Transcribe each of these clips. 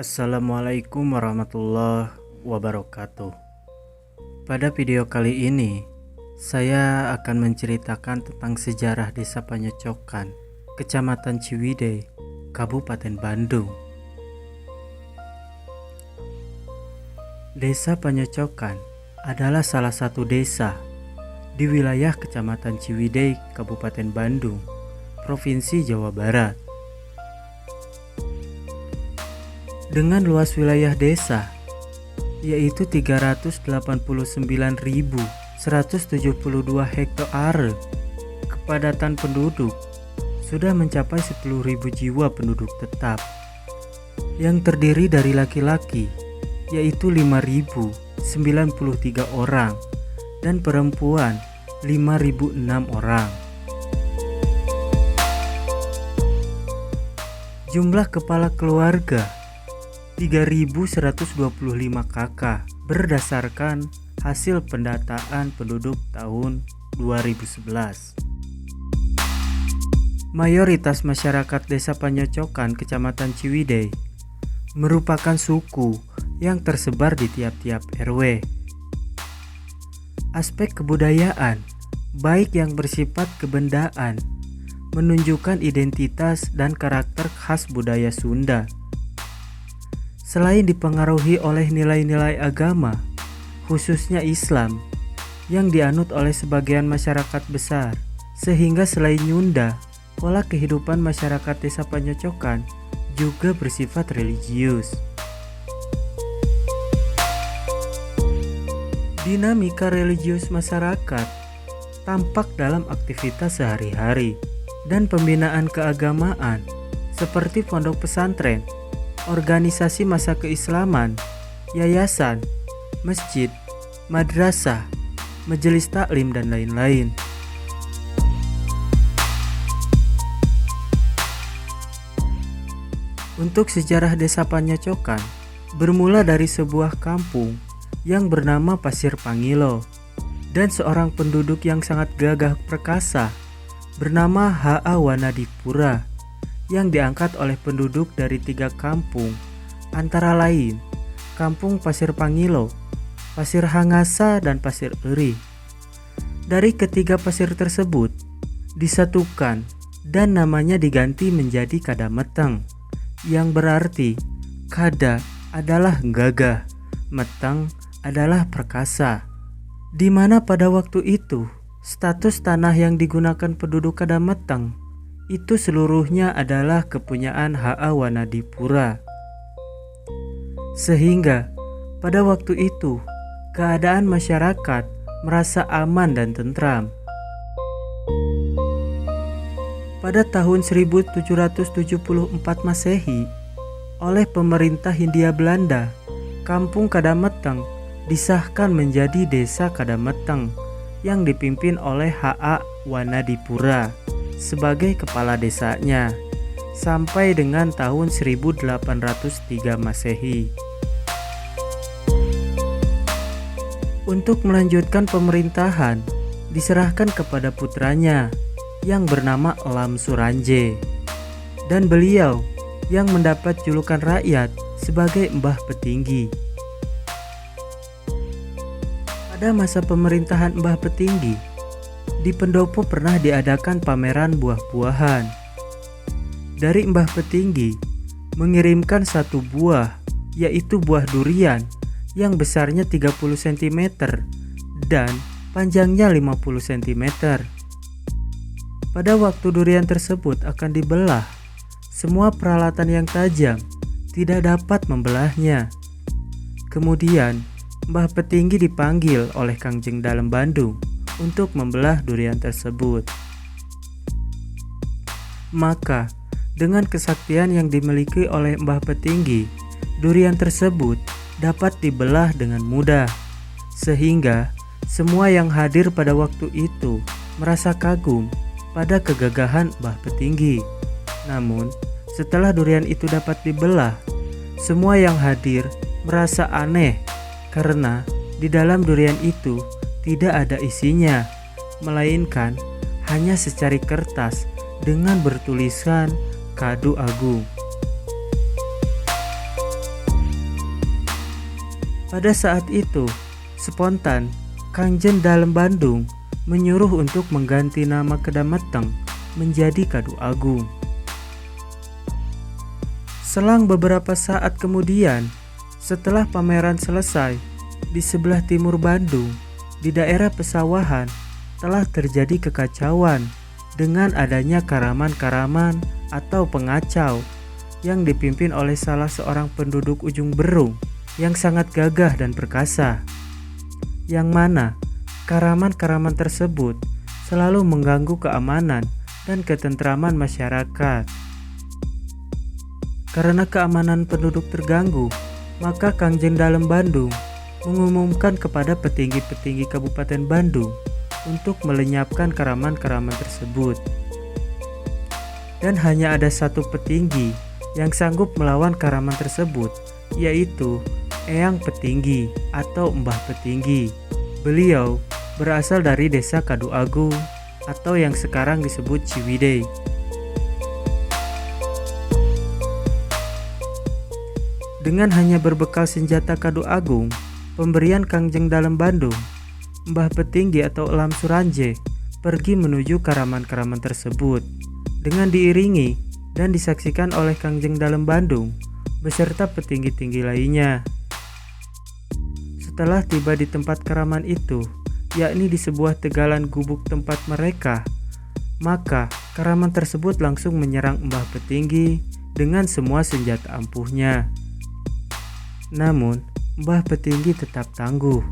Assalamualaikum warahmatullahi wabarakatuh. Pada video kali ini, saya akan menceritakan tentang sejarah Desa Panyocokan, Kecamatan Ciwidey, Kabupaten Bandung. Desa Panyocokan adalah salah satu desa di wilayah Kecamatan Ciwidey, Kabupaten Bandung, Provinsi Jawa Barat. Dengan luas wilayah desa yaitu 389.172 hektare, kepadatan penduduk sudah mencapai 10.000 jiwa penduduk tetap yang terdiri dari laki-laki yaitu 5.093 orang dan perempuan 5.006 orang. Jumlah kepala keluarga 3.125 kakak berdasarkan hasil pendataan penduduk tahun 2011. Mayoritas masyarakat Desa Panyocokan, Kecamatan Ciwidey merupakan suku yang tersebar di tiap-tiap RW. Aspek kebudayaan, baik yang bersifat kebendaan, menunjukkan identitas dan karakter khas budaya Sunda. Selain dipengaruhi oleh nilai-nilai agama, khususnya Islam, yang dianut oleh sebagian masyarakat besar, sehingga selain Nyunda, pola kehidupan masyarakat Desa Panyocokan juga bersifat religius. Dinamika religius masyarakat tampak dalam aktivitas sehari-hari dan pembinaan keagamaan seperti pondok pesantren, organisasi masa keislaman, yayasan, masjid, madrasah, majelis taklim, dan lain-lain. Untuk sejarah Desa Panyocokan bermula dari sebuah kampung yang bernama Pasir Pangilo dan seorang penduduk yang sangat gagah perkasa bernama H.A. Wanadipura yang diangkat oleh penduduk dari 3 kampung, antara lain Kampung Pasir Pangilo, Pasir Hangasa, dan Pasir Eri. Dari ketiga pasir tersebut disatukan dan namanya diganti menjadi Kadameteng, yang berarti Kada adalah gagah, Meteng adalah perkasa. Di mana pada waktu itu status tanah yang digunakan penduduk Kadameteng itu seluruhnya adalah kepunyaan H.A. Wanadipura. Sehingga pada waktu itu keadaan masyarakat merasa aman dan tentram. Pada tahun 1774 Masehi, oleh pemerintah Hindia Belanda, Kampung Kadameteng disahkan menjadi Desa Kadameteng yang dipimpin oleh H.A. Wanadipura sebagai kepala desanya sampai dengan tahun 1803 Masehi. Untuk melanjutkan pemerintahan diserahkan kepada putranya yang bernama Elam Suranje, dan beliau yang mendapat julukan rakyat sebagai Mbah Petinggi. Pada masa pemerintahan Mbah Petinggi, di pendopo pernah diadakan pameran buah-buahan. Dari Mbah Petinggi mengirimkan satu buah, yaitu buah durian yang besarnya 30 cm dan panjangnya 50 cm. Pada waktu durian tersebut akan dibelah, semua peralatan yang tajam tidak dapat membelahnya. Kemudian Mbah Petinggi dipanggil oleh Kangjeng Dalem Bandung untuk membelah durian tersebut. Maka dengan kesaktian yang dimiliki oleh Mbah Petinggi, durian tersebut dapat dibelah dengan mudah, sehingga semua yang hadir pada waktu itu merasa kagum pada kegagahan Mbah Petinggi. Namun setelah durian itu dapat dibelah, semua yang hadir merasa aneh karena di dalam durian itu tidak ada isinya, melainkan hanya secari kertas dengan bertuliskan Kadu Agung. Pada saat itu, spontan Kangjen Dalem Bandung menyuruh untuk mengganti nama Kedameteng menjadi Kadu Agung. Selang beberapa saat kemudian, setelah pameran selesai, di sebelah timur Bandung, di daerah pesawahan, telah terjadi kekacauan dengan adanya karaman-karaman atau pengacau yang dipimpin oleh salah seorang penduduk Ujung Berung yang sangat gagah dan perkasa, yang mana karaman-karaman tersebut selalu mengganggu keamanan dan ketentraman masyarakat. Karena keamanan penduduk terganggu, maka Kangjen Dalem Bandung mengumumkan kepada petinggi-petinggi Kabupaten Bandung untuk melenyapkan karaman-karaman tersebut. Dan hanya ada satu petinggi yang sanggup melawan karaman tersebut, yaitu Eyang Petinggi atau Mbah Petinggi. Beliau berasal dari desa Kadu Agung atau yang sekarang disebut Ciwidey. Dengan hanya berbekal senjata Kadu Agung, pemberian Kangjen Dalem Bandung, Mbah Petinggi atau Elam Suranje pergi menuju karaman-karaman tersebut dengan diiringi dan disaksikan oleh Kangjen Dalem Bandung beserta petinggi-tinggi lainnya. Setelah tiba di tempat karaman itu, yakni di sebuah tegalan gubuk tempat mereka, maka karaman tersebut langsung menyerang Mbah Petinggi dengan semua senjata ampuhnya. Namun, Mbah Petinggi tetap tangguh.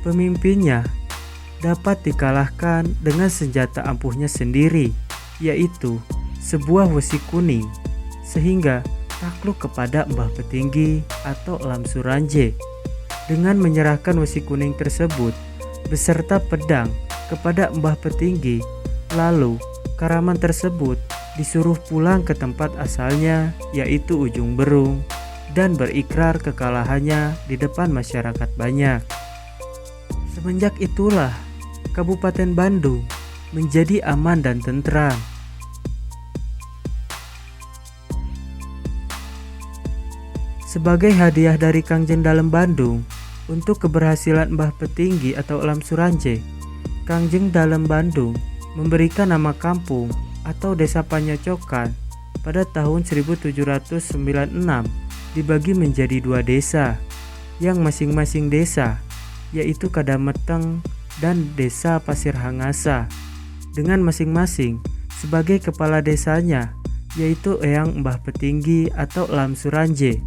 Pemimpinnya dapat dikalahkan dengan senjata ampuhnya sendiri, yaitu sebuah wesi kuning, sehingga takluk kepada Mbah Petinggi atau Elam Suranje dengan menyerahkan wesi kuning tersebut beserta pedang kepada Mbah Petinggi. Lalu, karaman tersebut disuruh pulang ke tempat asalnya, yaitu Ujung Berung, dan berikrar kekalahannya di depan masyarakat banyak. Semenjak itulah Kabupaten Bandung menjadi aman dan tentram. Sebagai hadiah dari Kangjen Dalem Bandung untuk keberhasilan Mbah Petinggi atau Elam Suranje, Kangjen Dalem Bandung memberikan nama kampung atau desa Panyocokan pada tahun 1796 dibagi menjadi dua desa, yang masing-masing desa yaitu Kadameteng dan desa Pasir Hangasa, dengan masing-masing sebagai kepala desanya yaitu Eyang Mbah Petinggi atau Elam Suranje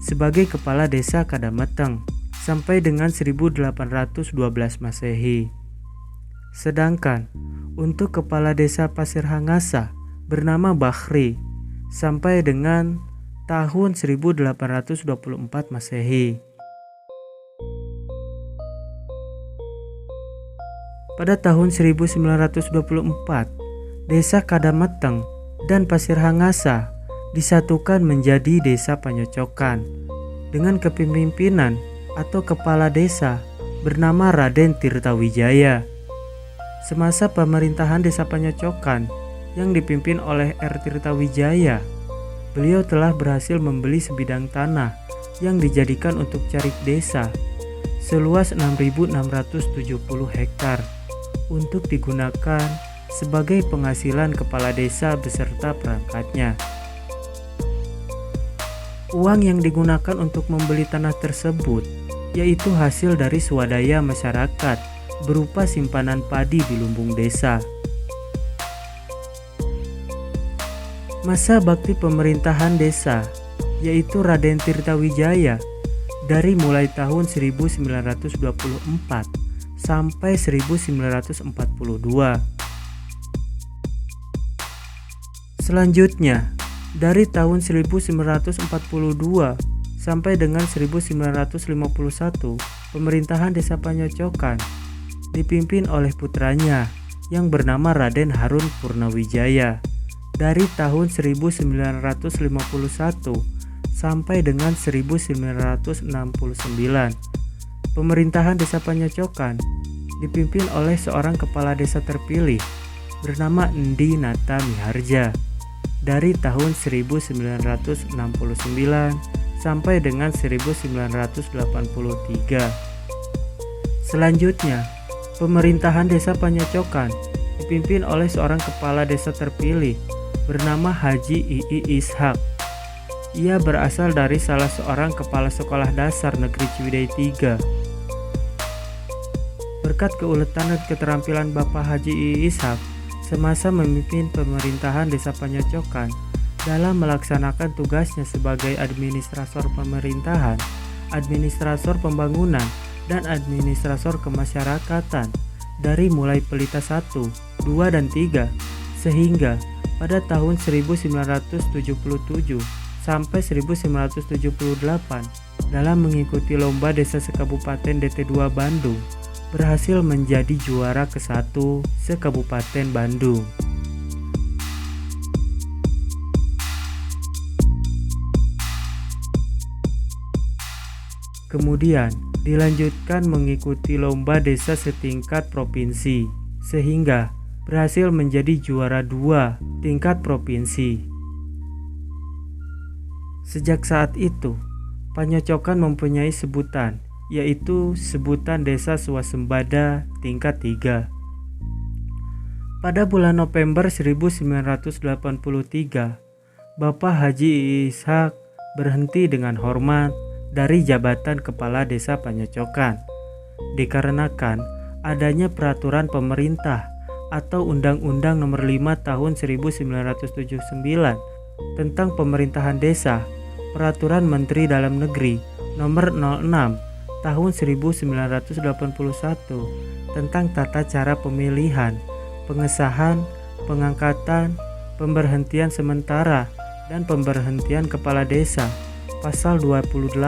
sebagai kepala desa Kadameteng sampai dengan 1812 Masehi. Sedangkan untuk kepala desa Pasir Hangasa bernama Bakhri sampai dengan tahun 1824 Masehi. Pada tahun 1924, desa Kadameteng dan Pasir Hangasa disatukan menjadi desa Panyocokan dengan kepemimpinan atau kepala desa bernama Raden Tirtawijaya. Semasa pemerintahan desa Panyocokan yang dipimpin oleh R. Tirtawijaya, beliau telah berhasil membeli sebidang tanah yang dijadikan untuk carik desa seluas 6.670 hektar untuk digunakan sebagai penghasilan kepala desa beserta perangkatnya. Uang yang digunakan untuk membeli tanah tersebut yaitu hasil dari swadaya masyarakat berupa simpanan padi di lumbung desa. Masa bakti pemerintahan desa yaitu Raden Tirtawijaya dari mulai tahun 1924 sampai 1942. Selanjutnya, dari tahun 1942 sampai dengan 1951, pemerintahan desa Panyocokan dipimpin oleh putranya yang bernama Raden Harun Purnawijaya. Dari tahun 1951 sampai dengan 1969, pemerintahan desa Panyocokan dipimpin oleh seorang kepala desa terpilih bernama Endi Nata Miharja dari tahun 1969 sampai dengan 1983. Selanjutnya, pemerintahan Desa Panyocokan dipimpin oleh seorang kepala desa terpilih bernama Haji I.I. Ishak. Ia berasal dari salah seorang kepala sekolah dasar negeri Ciwidey 3. Berkat keuletan dan keterampilan Bapak Haji I.I. Ishak semasa memimpin pemerintahan Desa Panyocokan dalam melaksanakan tugasnya sebagai administrator pemerintahan, administrator pembangunan, dan administrator kemasyarakatan dari mulai Pelita 1, 2, dan 3, sehingga pada tahun 1977 sampai 1978 dalam mengikuti lomba desa sekabupaten DT2 Bandung berhasil menjadi juara ke-1 se-Kabupaten Bandung. Kemudian dilanjutkan mengikuti lomba desa setingkat provinsi sehingga berhasil menjadi juara 2 tingkat provinsi. Sejak saat itu, Panyocokan mempunyai sebutan, yaitu sebutan Desa Swasembada tingkat 3. Pada bulan November 1983, Bapak Haji I.I. Ishak berhenti dengan hormat dari jabatan Kepala Desa Panyocokan dikarenakan adanya peraturan pemerintah atau Undang-Undang Nomor 5 Tahun 1979 tentang Pemerintahan Desa, Peraturan Menteri Dalam Negeri Nomor 06 Tahun 1981 tentang tata cara pemilihan, pengesahan, pengangkatan, pemberhentian sementara, dan pemberhentian kepala desa. Pasal 28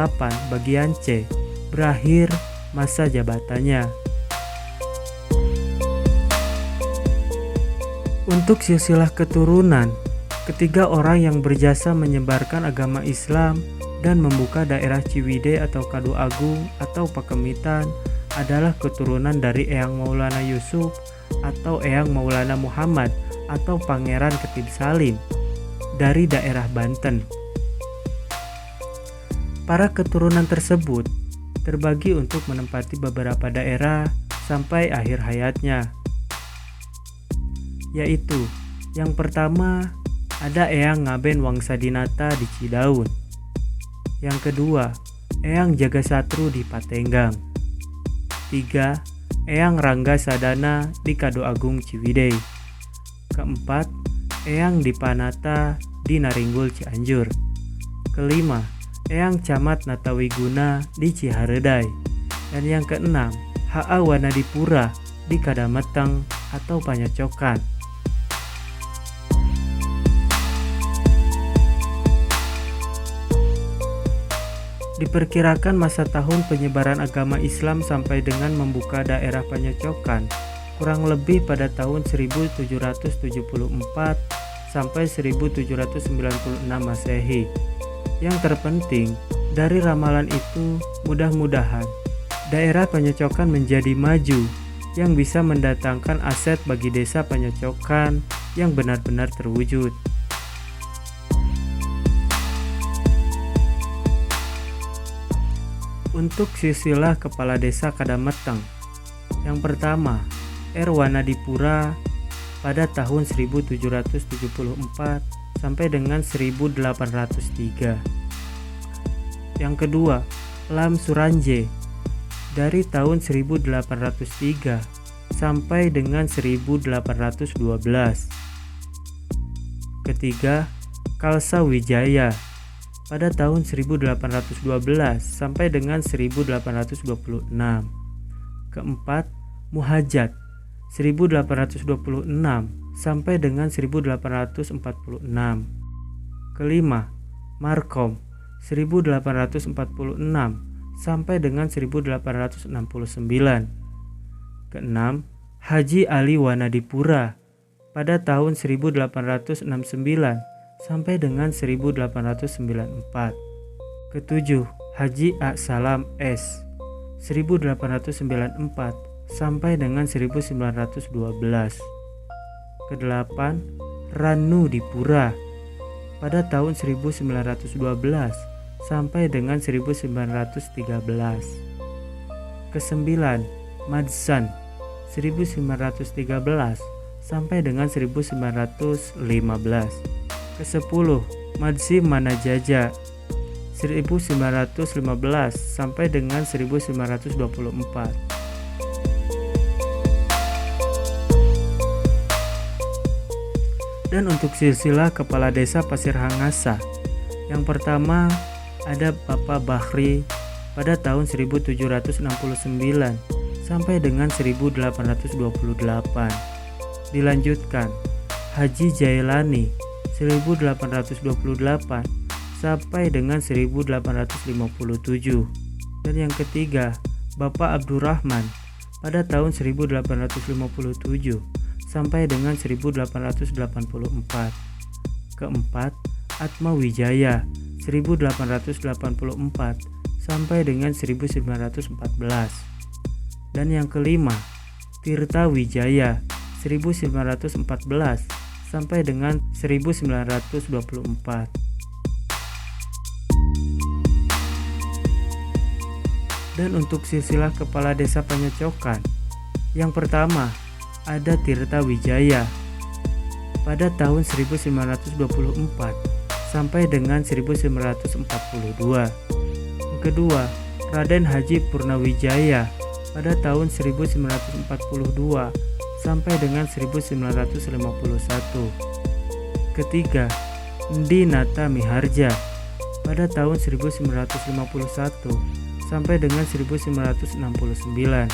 bagian C, berakhir masa jabatannya. Untuk silsilah keturunan, ketiga orang yang berjasa menyebarkan agama Islam dan membuka daerah Ciwidey atau Kadu Agung atau Pakemitan adalah keturunan dari Eyang Maulana Yusuf atau Eyang Maulana Muhammad atau Pangeran Ketib Salim dari daerah Banten. Para keturunan tersebut terbagi untuk menempati beberapa daerah sampai akhir hayatnya, yaitu yang pertama ada Eyang Ngaben Wangsadinata di Cidaun, yang kedua Eyang Jagasatru di Patenggang, 3 Eyang Rangga Sadana di Kadu Agung Ciwidey, keempat Eyang Dipanata di Naringgul Cianjur, kelima Eyang Camat Natawiguna di Ciharedai, dan yang keenam H.A. Wanadipura di Kadameteng atau Panyocokan. Diperkirakan masa tahun penyebaran agama Islam sampai dengan membuka daerah Panyocokan kurang lebih pada tahun 1774 sampai 1796 Masehi. Yang terpenting dari ramalan itu, mudah-mudahan daerah Panyocokan menjadi maju yang bisa mendatangkan aset bagi desa Panyocokan yang benar-benar terwujud. Untuk silsilah kepala desa Kadameteng, yang pertama R. Wanadipura pada tahun 1774 sampai dengan 1803. Yang kedua, Lam Suranje dari tahun 1803 sampai dengan 1812. Ketiga, Kalsa Wijaya pada tahun 1812 sampai dengan 1826. Keempat, Muhajat 1826 sampai dengan 1846. Kelima, Markom 1846 sampai dengan 1869. Keenam, Haji Ali Wanadipura pada tahun 1869 sampai dengan 1894. Ketujuh, Haji A. Salam S 1894 sampai dengan 1912. Kedelapan, Ranu Dipura pada tahun 1912 sampai dengan 1913. Ke-9, Madzan 1913 sampai dengan 1915. Ke-10, Madzim Manajaja 1915 sampai dengan 1924. Dan untuk silsilah kepala desa Pasir Hangasa, yang pertama ada Bapak Bahri pada tahun 1769 sampai dengan 1828. Dilanjutkan Haji Jailani 1828 sampai dengan 1857. Dan yang ketiga Bapak Abdurrahman pada tahun 1857 sampai dengan 1884. Keempat, Atma Wijaya 1884 sampai dengan 1914. Dan yang kelima, Tirta Wijaya 1914 sampai dengan 1924. Dan untuk silsilah kepala desa Panyocokan, yang pertama ada Tirta Wijaya pada tahun 1924 sampai dengan 1942. Yang kedua, Raden Haji Purnawijaya pada tahun 1942 sampai dengan 1951. Ketiga, Ndi Nata Miharja pada tahun 1951 sampai dengan 1969.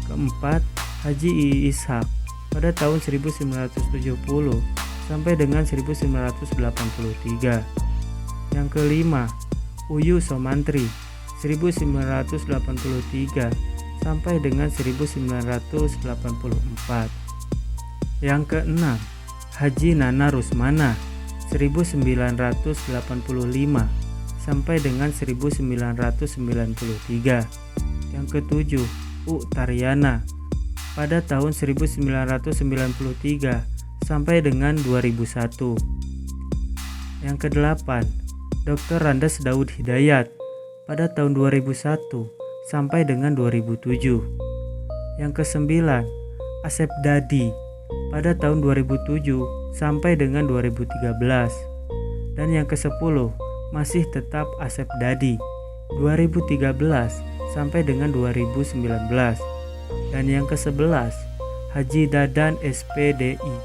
Keempat, Haji I. Ishak pada tahun 1970 sampai dengan 1983. Yang kelima, Uyu Somantri 1983 sampai dengan 1984. Yang keenam, Haji Nana Rusmana 1985 sampai dengan 1993. Yang ketujuh, U. Taryana pada tahun 1993 sampai dengan 2001. Yang kedelapan, Dr. Randas Daud Hidayat pada tahun 2001 sampai dengan 2007. Yang kesembilan, Asep Dadi pada tahun 2007 sampai dengan 2013. Dan yang ke-10 masih tetap Asep Dadi 2013 sampai dengan 2019. Dan yang ke-11 Haji Dadan SPDI,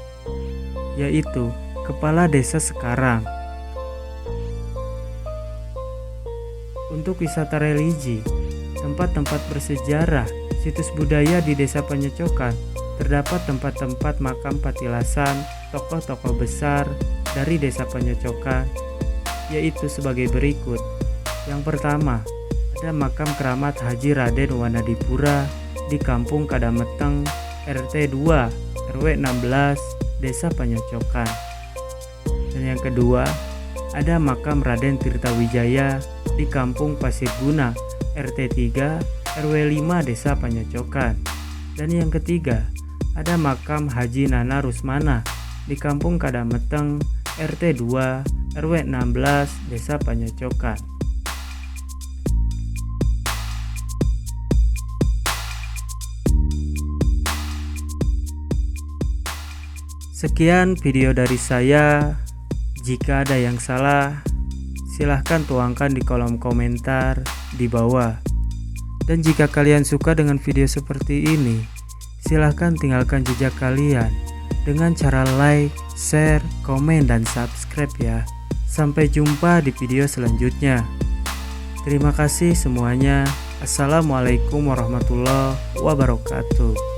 yaitu kepala desa sekarang. Untuk wisata religi, tempat-tempat bersejarah, situs budaya di desa Panyocokan, terdapat tempat-tempat makam patilasan tokoh-tokoh besar dari desa Panyocokan, yaitu sebagai berikut. Yang pertama, ada makam keramat Haji Raden Wanadipura di Kampung Kadameteng, RT 2 RW 16 Desa Panyocokan. Dan yang kedua, ada makam Raden Tirta Wijaya di Kampung Pasirguna, RT 3 RW 5 Desa Panyocokan. Dan yang ketiga, ada makam Haji Nana Rusmana di Kampung Kadameteng, RT 2 RW 16 Desa Panyocokan. Sekian video dari saya. Jika ada yang salah, silahkan tuangkan di kolom komentar di bawah. Dan jika kalian suka dengan video seperti ini, silahkan tinggalkan jejak kalian dengan cara like, share, komen, dan subscribe ya. Sampai jumpa di video selanjutnya. Terima kasih semuanya. Assalamualaikum warahmatullahi wabarakatuh.